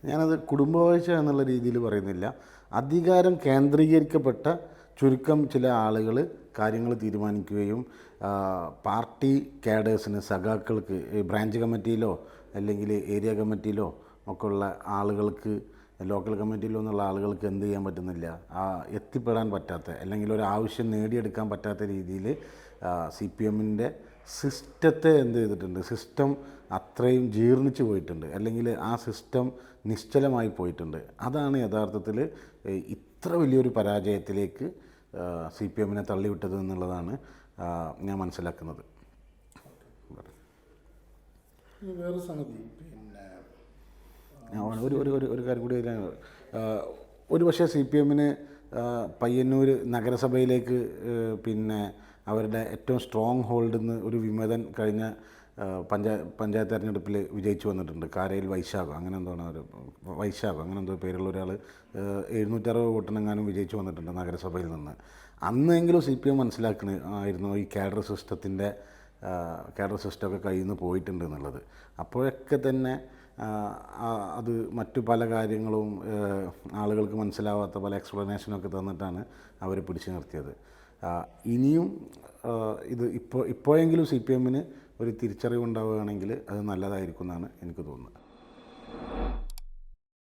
ഞാനത് കുടുംബവാഴ്ച എന്നുള്ള രീതിയിൽ പറയുന്നില്ല. അധികാരം കേന്ദ്രീകരിക്കപ്പെട്ട ചുരുക്കം ചില ആളുകൾ കാര്യങ്ങൾ തീരുമാനിക്കുകയും പാർട്ടി കാഡേഴ്സിന്, സഖാക്കൾക്ക്, ബ്രാഞ്ച് കമ്മിറ്റിയിലോ അല്ലെങ്കിൽ ഏരിയ കമ്മിറ്റിയിലോ ഒക്കെ ഉള്ള ആളുകൾക്ക്, ലോക്കൽ കമ്മിറ്റിയിലോ എന്നുള്ള ആളുകൾക്ക് എന്ത് ചെയ്യാൻ പറ്റുന്നില്ല, എത്തിപ്പെടാൻ പറ്റാത്ത അല്ലെങ്കിൽ ഒരു ആവശ്യം നേടിയെടുക്കാൻ പറ്റാത്ത രീതിയിൽ സി പി എമ്മിൻ്റെ സിസ്റ്റത്തെ എന്ത് ചെയ്തിട്ടുണ്ട്, സിസ്റ്റം അത്രയും ജീർണിച്ച് പോയിട്ടുണ്ട്, അല്ലെങ്കിൽ ആ സിസ്റ്റം നിശ്ചലമായി പോയിട്ടുണ്ട്. അതാണ് യഥാർത്ഥത്തിൽ ഇത്ര വലിയൊരു പരാജയത്തിലേക്ക് സി പി എമ്മിനെ തള്ളിവിട്ടത് എന്നുള്ളതാണ് ഞാൻ മനസ്സിലാക്കുന്നത്. വേറെ സംഗതി, ഒരു കാര്യം കൂടി ഒരു പക്ഷേ സി പി എമ്മിന് പയ്യന്നൂർ നഗരസഭയിലേക്ക് പിന്നെ അവരുടെ ഏറ്റവും സ്ട്രോങ് ഹോൾഡിൽ നിന്ന് ഒരു വിമതൻ കഴിഞ്ഞ പഞ്ചായത്ത് തെരഞ്ഞെടുപ്പിൽ വിജയിച്ചു വന്നിട്ടുണ്ട്. കാരയിൽ വൈശാഖോ അങ്ങനെ അങ്ങനെ എന്തോ പേരുള്ള ഒരാൾ 760 വോട്ടിനെങ്ങാനും വിജയിച്ചു വന്നിട്ടുണ്ട് നഗരസഭയിൽ നിന്ന്. അന്നെങ്കിലും സി പി എം മനസ്സിലാക്കണമായിരുന്നു ഈ കാഡർ സിസ്റ്റമൊക്കെ കയ്യിൽ നിന്ന് പോയിട്ടുണ്ട് എന്നുള്ളത്. അപ്പോഴൊക്കെ തന്നെ അത് മറ്റു പല കാര്യങ്ങളും ആളുകൾക്ക് മനസ്സിലാവാത്ത പല എക്സ്പ്ലനേഷനൊക്കെ തന്നിട്ടാണ് അവർ പിടിച്ചു നിർത്തിയത്. ഇനിയും ഇപ്പോഴെങ്കിലും സി പി എമ്മിന് ഒരു തിരിച്ചറിവുണ്ടാവുകയാണെങ്കിൽ അത് നല്ലതായിരിക്കും എന്നാണ് എനിക്ക് തോന്നുന്നത്.